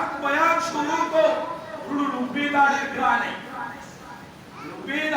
حق بیان شروع کو لوبې داړي ګرانې لوبې د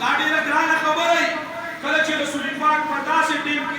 داړي ګرانه خبره کله چې رسول پاک په داسې ټیم کې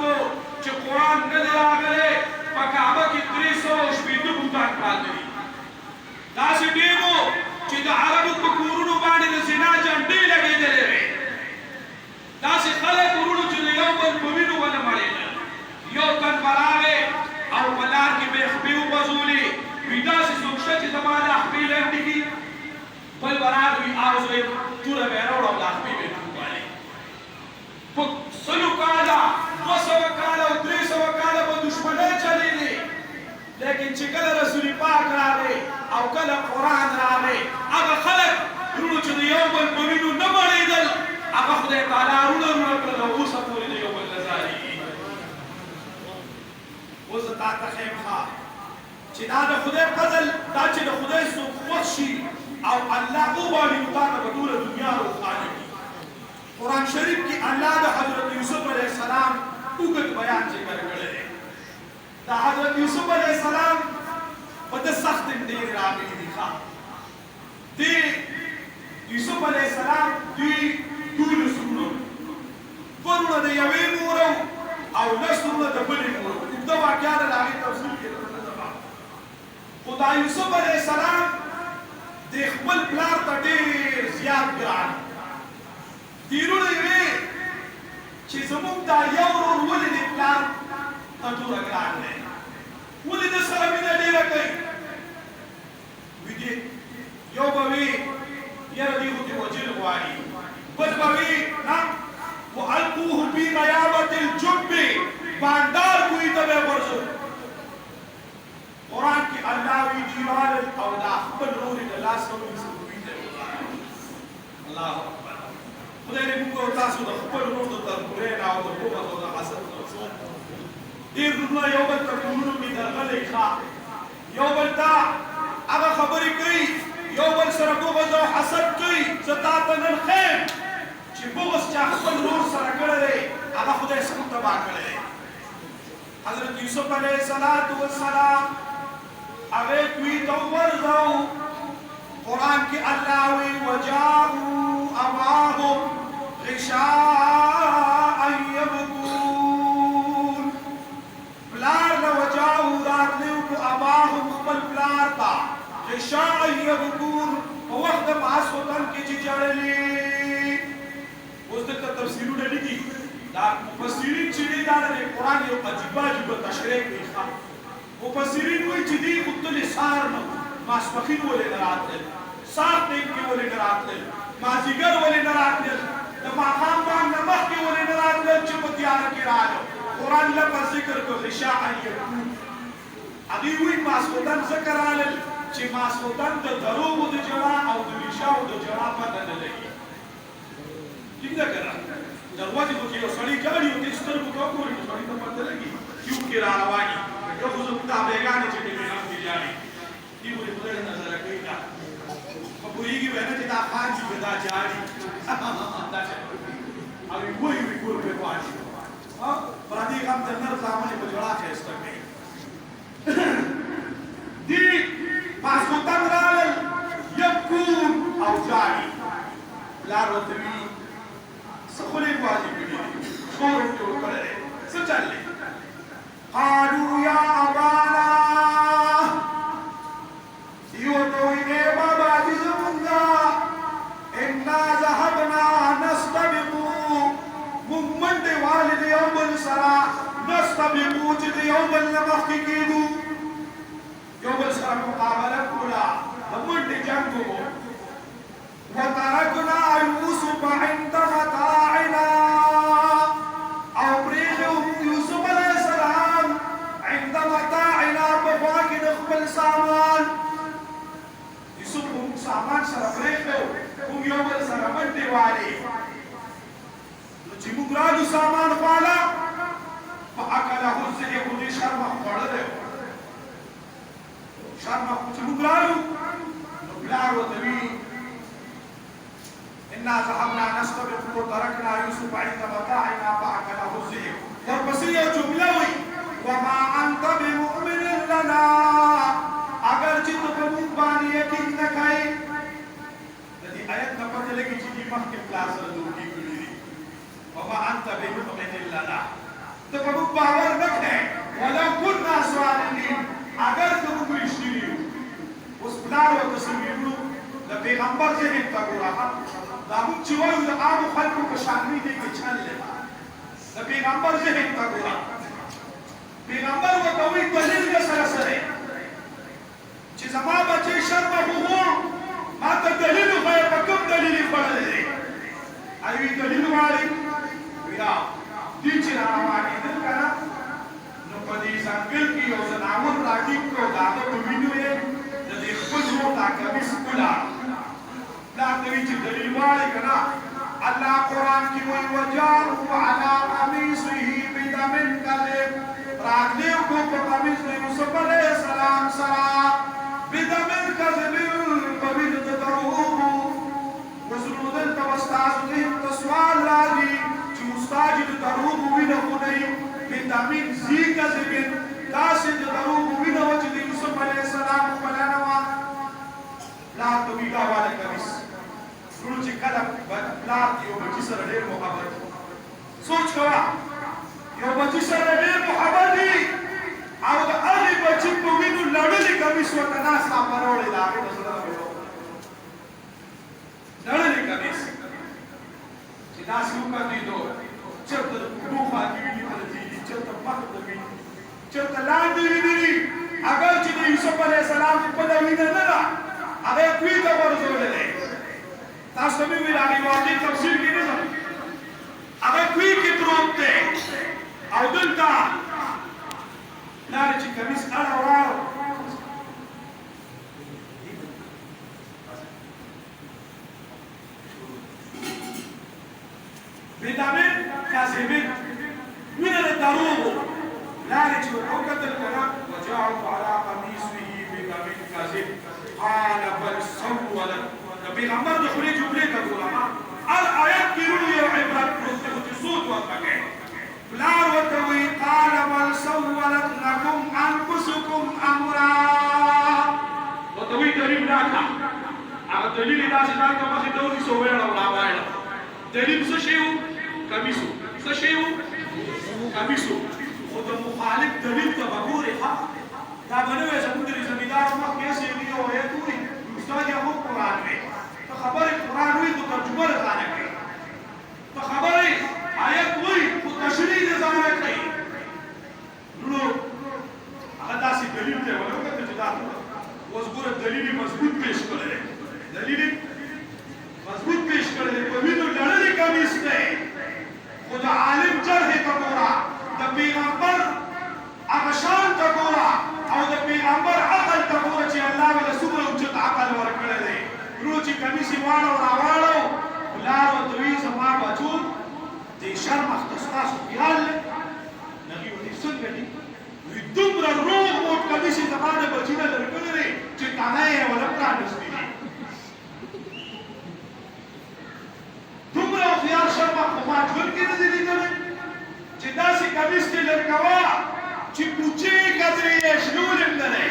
کو چې قران نه دی راغلی په کعبه کې 300 شپېته بوتان پراته دي داسې ټیمو چې د عربو په کورونو باندې د زنا جنډې لګېدلې وې داسې خلک ورونو چې د یو بل په وینو باندې مړېدل یو تن براغې او په لار کې به خپې وبځولې وي داسې څوک شته چې زما د خپې لنډې کي بل براغ وي اوس به توره به یې راوړه او د خپې به یې ټوکالې په سلو کاله 200 کاله او 300 کاله به دشمنۍ چلېدې لیکن چې کله رسول پاک راغی او کله قرآن راغی هغه خلک ورونو چې د یو بل په وینو نه مړېدل هغه خدای تعالی ورونه کړل او اوسه پورې د یو بل نه ځارېږي اوس تا ته ښیم ښه چې دا د خدای فضل دا چې د خدای څوک خوښ شي او الله وغواړي نو تا ته به ټوله دنیا روښانه کړي قرآن شریف کې الله د حضرت یوسف علیه السلام اوږد بیان ذکر کړی دی د حضرت یوسف علیه السلام په ده سخت ډېرې راغلي دي ښه دې یوسف علیه السلام دوی 12 ورونه ورونه د یوې مور او 10 ورونه د بلې مور اوږده واقعه ده د هغې تفصیل کې خو دا یوسف علیه السلام د خپل پلار ته ډېر زیات ګران تیرونه یې وې چې زموږ دا یو ورور ولې د پلار ته دومره ګران دی ولې د سره مینه ډېره کوي وي دې یو به وي یاره دې خو دې وجل غواړي بل به وي نه والقوه فی غیابة الجب بانډار کوي ته به یې غورځوي قرآن کې الله وي دیوال او دا خپل ورور یې د لاس نه ونیسي دوی ته یې وغواړي الله اکبر خدای دې موږ او تاسو د خپل ورور د تربورۍ نه او د بغض او د حسد نه ډېر ورونه یو بل ته کورونو کې درغلی ښه یو بل ته هغه خبرې کوي یو بل سره بغض او حسد کوي زه تا ته نن ښیم چې بغض چا خپل ورور سره کړی دی هغه خدای څنګه تباه کړی دی حضرت یوسف علیه السلام هغې دوی ته وغورځو قرآن کې الله وی وجاءوا اباهم غشاء یبکون پلار له وجاءوا راتلو کو اباهم خپل پلار ته غشاء یبکون په وخت د ماسخوتن کې چې ژړلي اوس دلته تفسیرونه لیکي دا مفسرین چې دي دا د قرآن یو عجیبه تشریح کوي مفسرین وایي چې دې مختلف سار نه ماسپښین ولې نه راتلل سار ټیم کې ولې نه راتلل مازدیګر ولې نه راتلل د ماښام باندې مخکې ولې نه راتلل چې په تیاره کې راغلو قرآن لفظ ذکر کړ غشاء یبکون هغوی وایي ماسخوتن ځکه رالل چې ماسخوتن د دروغو د ژړا او د ریشاو د ژړا پته نه لګي ٹھیک ده که نه دروازې خو کې یو سړی ژاړي او دې سترګو ته وګوري نو سړي ته پته لګي کیو کې را رواني یو خو زموږ تابعګانې چې کوي هم دې ژاړي دې ولې خدای نظر کوي دا په پوهېږي به نه چې دا خان چې به دا ژاړي داسې او وایي وي ګور پرې غواړي پردي غم د نر زامنې په ژړا ښایسته کوي دې ماسخوتن رالل یبکون او ژاړي پلار ورته وي څه خولې ګواځي کړي شور ورته وکړی دی څه چل دی قالوا یا ابانا دوی ورته وایي ای بابا چې زمونږه انا ذهبنا نستبقو موږ منډې والې د یو بل سره نستبقو چې د یو بل نه مخکې کېدو یو بل سره مقابله کوله د منډې جنګ وو وتركنا يوسف عند متاعنا او بريغهم يوسف عليه السلام عند متاعنا بفاقد خبل سامان يوسف هم سامان سره بريغو هم يوم سره منډې والي چې موږ راځو سامان خواله فاكله الذئب دې شرمخ خوړلی شرمخ چې موږ راځو نو پلار ورته وي إنا ذهبنا نستبق وتركنا يوسف عند متاعنا فأكله الذئب ورپسې یو جمله وي وما انت بمؤمن لنا اگر چې ته په موږ باندې یقین نه کوې د دې آیت نه پته لګي چې دې مخکې پلار سره دوکې کړي دي وما انت بمؤمن لنا ته په موږ باور نه کوې ولو كنا صادقين اگر ته موږ رښتیني یو اوس پلار ورته څه ویلو د پیغمبر ذهن ته ګوره دا موږ چې وایو د عامو خلکو په شان نه دی کې چل دی د پیغمبر ذهن ته ګوره پیغمبر ورته وایي دلیل یې سره سره چې زما بچی شرمه هو ما ته دلیل وښایه په کوم دلیل یې خوړلی دی ایوي دلیل غواړي ویا دې چې راروانېدل که نه نو په دې ځنګل کې یو ځناور راټیټ کړو د هغه په وینو یې د دې خپل زوړ دا کمیس ولاړ پلار ته وایي چې دلیل غواړي که نه الله قرآن کې وایي وجاءوا على قمیصه بدم کذب راغلی کو په قمیص د یوسف علیه السلام سره بدم کذب په وینو د دروغو وزنو دلته به ستاسو ذهن ته سوال راځي چې استاد د دروغو وینه خو نه وي بدم ذي کذب داسې د دروغو وینه وه چې د یوسف علیه السلام خپله نه وه پلار ته وایي دا واله کمیس ورو چې کله پلار یو بچي سره ډېر محبت سوچ کوه یو بچي سره ډېر محبت وي او د هغې بچي په وینو لړلې کمیس ورته ناسته پروړې د هغې د زړه لړلې کمیس چې داسې وکتېدو چېرته د اوږو خوا کې وینې پرتې دي چېرته مخ ته وینې چېرته لاندې وینې دي اگر چې د یوسف علیه السلام خپله وینه نه ده هغه یې کوي ته غورځولی دی تاسو ته مې ویل هغې واقع تفصیل کې نه ځم هغه کوي کې پروت دی او دلته پلار چې کمیس اړه وراړو بدمن کاذبین وینه د دروغو پلار چې وکتل که نه وجاءوا على قمیصه بدم کاذب قال بل سولت د پیغمبر د خولې جملې ته ګوره الآیت کې ورو یو عبرت پروت دی خو چې صوت ورته کوي پلار ورته وایي قال بل سولت لكم انفسكم امرا ورته وایي دلیل راکړه هغه دلیل یې داسې ځان ته مخې ته ونیسو ویړه او راوایړه دلیل څه شی و کمیس و څه شی و کمیس و خو د مخالف دلیل ته به ګورې ښه دا به نه وایي زموږ د زمیندارو مخکې هسې یو آیت وایي استاد یې هم قرآن وایي ته خبرې قرآن وایي خو ترجمه د ځانه کوي ته خبرې آیت وایي خو تشریح د ځانه کوي نو هغه داسې دلیل دی ونه وکتل چې دا اوس ګوره دلیل یې مضبوط پیش کړی دی دلیل یې مضبوط پیش کړی دی په وینو لړلې کمیس دی خو د عالم جرح ته ګوره د پیغمبر هغه شان ته ګوره او د پیغمبر عقل ته ګوره چې الله ولې څومره اوچت عقل ورکړی دی ورو چې کمیس یې واړو راواړو پلار ورته وایي زما بچو دې شرم اخته ستاسو خیال دی نبي ورته څنګه دي وایي دومره روغ موټ کمیس یې زما د بچي نه درکړی دی چې تنه یې ونه پرانیستي دي دومره هوښیار شرمه خو ما ژوند کې نه دي لیدلی چې داسې کمیس دې لرګوه چې پوچې قدرې یې شنول هم نه دی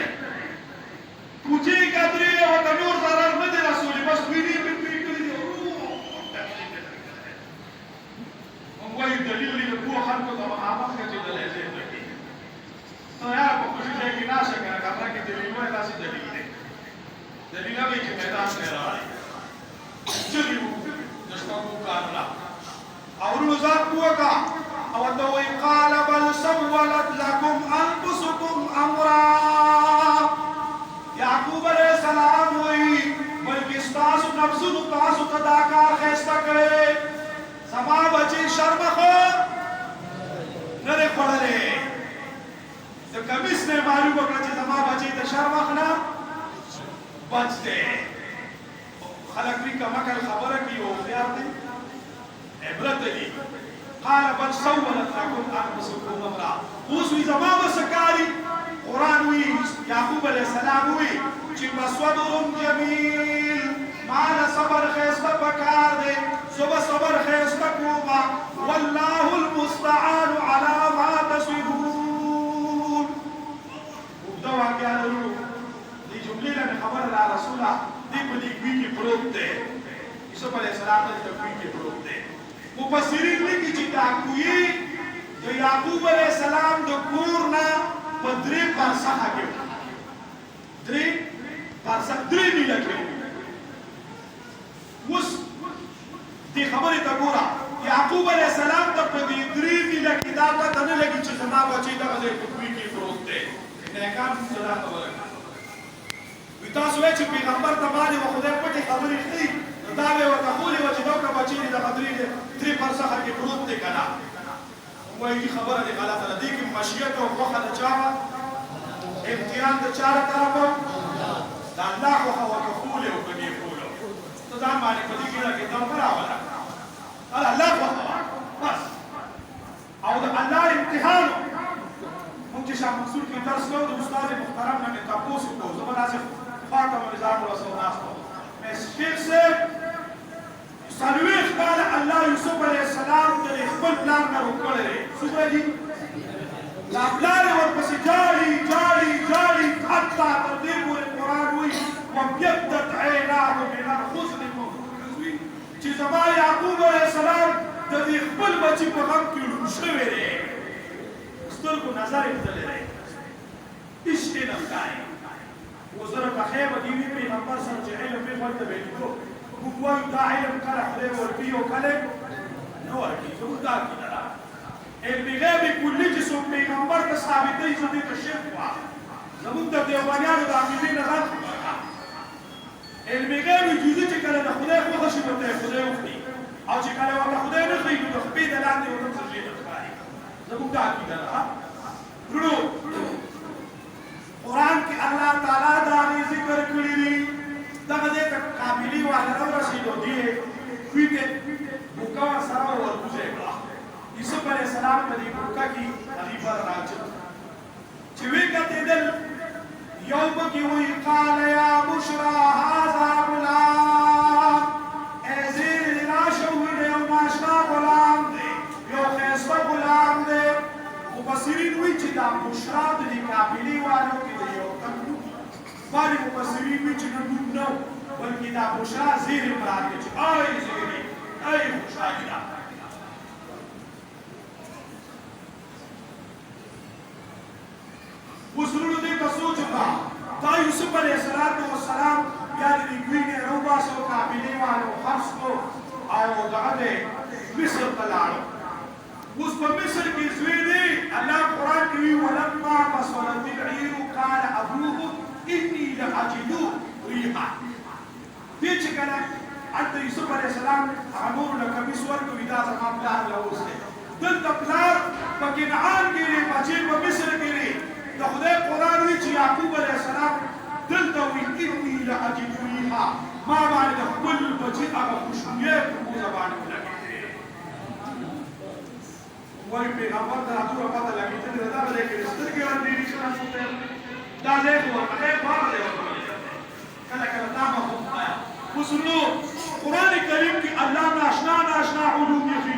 پوچې قدرې یې ورته نور ضرر نه دی رسولی بس وینې مې پرې کړي دي موږ وایو دلیل یې د پوه خلکو ته مخامخ کچېدلی ذهن ته کېږي ته یاره په خوشي ځای کې ناسته که نه کمره کې دلیل وایي داسې دلیل دی دلیل هغه چې میدان ته یې راغلی چغې وکړي د شپږو کارونه او ورونو ځان پوه کړه او ورته وایي قال بل سولت لكم انفسكم امرا یعقوب علیه السلام وایي بلکې ستاسو نفسونو تاسو ته دا کار ښایسته کړی زما بچی شرمه خو نه دی خوړلی د کمیس نه یې معلومه کړه چې زما بچی د شرمخ نه بچ دی خلک وایي کمکل خبره کوي او هوښیار دی عبرت دی قال بل سولت لكم انفسكم امرا اوس وی زما به څه کاري قرآن وی یعقوب علیه السلام وی چې فصبر جمیل ما له صبر ښایسته پکار دی زه به صبر ښایسته کوم والله المستعان على رښتیا مې خبره ده رسوله دې په دې کوي کې پروت دی یوسف علیه السلام دې په کوي کې پروت دی مفسرین لیکي چې دا کوي د یعقوب علیه السلام د کور نه په 3 فرسخه کې 3 میله کې اوس دې خبرې ته ګوره یعقوب علیه السلام ته په دې 3 میله کې دا پته نه لګي چې زما بچی دغه ځای په کوي کې پروت دی نیکان صدا خبره وي تاسو وایئ چې پیغمبر ته باندې و خدای پټې خبرې ښیي نو دا به ورته ښولې وه چې دغه بچی دې دغه 3 فرسخه کې پروت دی که نه وایي دې خبره دې غلطه ده دې کې مشیت او خوښه د چا وه امتحان د چا له طرفه د الله خوښه ورته ښولې او که دې ښوله ته ځان باندې په دې ګېډه کې دم مه راوله الله خوښه وه بس او د الله امتحان مونږ چې شاه منصور کې درس کوو د استاد محترم نه مې تپوس وکړو زه به داسې خواته مې ځان ورسره ناست وم مې شیخ صاحب 40 کاله الله یوسف علیه السلام د خپل پلار نه روکړی دی څومره دي دا پلار یې ورپسې جاړي حتی تر دې پورې قرآن وایي وابیضت عیناه من الحزن چې زما یعقوب علیه السلام د دې خپل بچي په غم کې ړوند شوی دی سترګو نظر یې تللی دی هېڅ یې نه ښکاري اوس زه په خیمه کې وي پیغمبر سره چې علم وي ورته به یې لیکو موږ وایو دا علم کله خدای ورکوي او کله نه ورکوي زموږ دا عقیده ده علم غیب کلي چې څوک پیغمبر ته ثابتوي زه دې ته شرک وایم زموږ د دیوبانیانو د عقیدې نه غلط خبره علم غیب جزي چې کله د خدای خوښه شي ورته یې خدای وښیي او چې کله ورته خدای نه ښیي نو د خپې د لاندې ورته څه شی نه ښکاري زموږ دا عقیده ده ورونو قرآن کې الله تعالی د هغې ذکر کړي دي دغه ځای ته قابلي والا راورسېدو دې کوي کې بوکه ورسره ورکوزی کړه یوسف علیه السلام په دې بوکه کې هغې بر راچل چې ویې کتېدل یو پکې وایي قال یا بشرا هذا غلام ای زیر دې راشه ووینه you ناشنا Ghulam the you ښایسته Ghulam دی مفسرین وایي چې دا بشرا د دې قابلي والو کې د یو تن نوم بعضې مفسرین وایي چې نه نوم نه بلکې دا بشرا زیر مراد دی چې ای زیرې ای خوشحالي ده اوس وروڼو دې ته سوچ وکړه دا یوسف علیه السلام بیا د دې کوي نه راوباسه او قابلې والو حبس کړو او دغه دی مصر ته لاړو اوس په مصر کې زوی دی الله قرآن کې وایي ولما فصلت العیر قال ابوهم اني لاجد ریحا دې چې کله هلته یوسف علیه السلام هغه نورو له کمیس ورکوي دا زما پلار له اوس دی دلته پلار په کنعان کې دی بچې په مصر کې دی د خدای قرآن وایي چې یعقوب علیه السلام دلته وایي اني لاجد ریحا ما باندې د خپل بچي هغه خوشبویي په موزه باندې ولګېدې وایي پیغمبر ته راټوله پته لګېدلې ده دغه ځای کې سترګې ورډېرې ښه نسوتی دا ځای خو ورته ډېر پاک دی کله کله دا به خو وایه اوس نو قرآن کریم کې الله ناشنا علوم یې ښي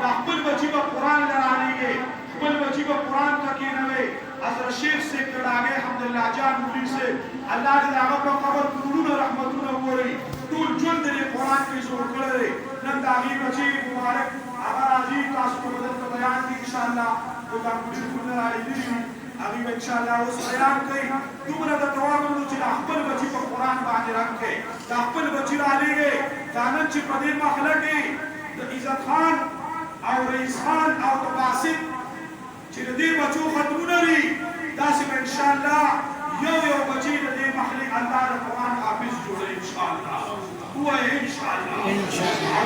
دا خپل بچي به قرآن له رالېږي خپل بچي به قرآن ته کېنوي حضرت شیخ صاحب د ډاګۍ حمدالله جان مولوي صاحب الله دې د هغه په قبر کورونه رحمتونه وورئ ټول ژوند دې قرآن کې زور کړی دی نن د هغې بچي مبارک هغه راځي تاسو ته به دلته بیان کړي انشاءالله د کمپیوټرونه رالیدلي وي هغې به انشاءالله اوس بیان کوي دومره درته واورو چې دا خپل بچي په قرآن باندې رنګ کړئ دا خپل بچي رالېږئ دا نن چې په دې محله کې د عزت خان او رئیس خان او د باسط چې د دې بچو ختمونه وي داسې به انشاءالله یو بچی د دې محلې الله د قرآن حافظ جوړوي انشاءالله ووایئ انشاءالله او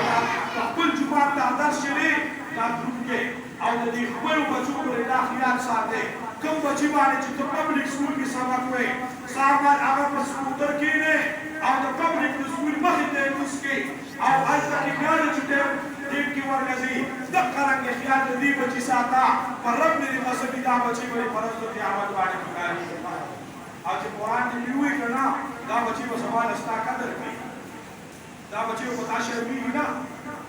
دا خپل جومات ته درس چې دی دا دروند کړئ او د دې خپلو بچو پورې دا خیال ساتئ کوم بچي باندې چې ته پبلک سکول کې سبق وایې سهار باندې هغه په سکوټر کښېنې او د پبلک د سکول مخې ته یې کوز کړئ او هلته کې بیا د چې ټیم کې ورګرځي دغه رنګه خیال د دې بچي ساته پر رب دې قسمي دا بچي به په ورځ د قیامت باندې ښکاري او چې قرآن دې ووایي که نه دا بچي به سبا له ستا قدر کوي دا بچي به په تا شرمېږي نه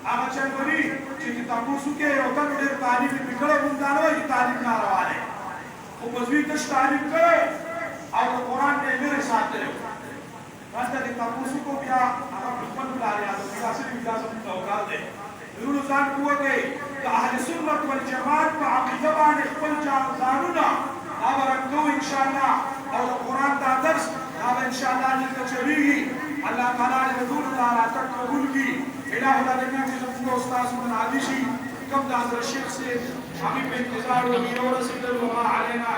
هغه چل به وي چې تپوس وکړې یو تن ډېر تعلیم یې پرې کړی موږ دا نه وایي چې تعلیم ناروا دی خو په زوی تش تعلیم کړی او د قرآن نه یې لرې ساتلی تاسو کو بیا هغه خپل لار یاد کړئ چې اجازه توکل دی نور ځان کوګي د اهل سنت والجماعت په عقیده باندې خپل ځانونه راوړو ان شاء الله او د قران دا درس هغه ان شاء الله دې چويږي الله تعالی دې ټول تعالی قبول کړي الہ العالمین چې موږ استاد من عادشي کوم د حضرت شیخ سے هغه په انتظار او رسول الله علینا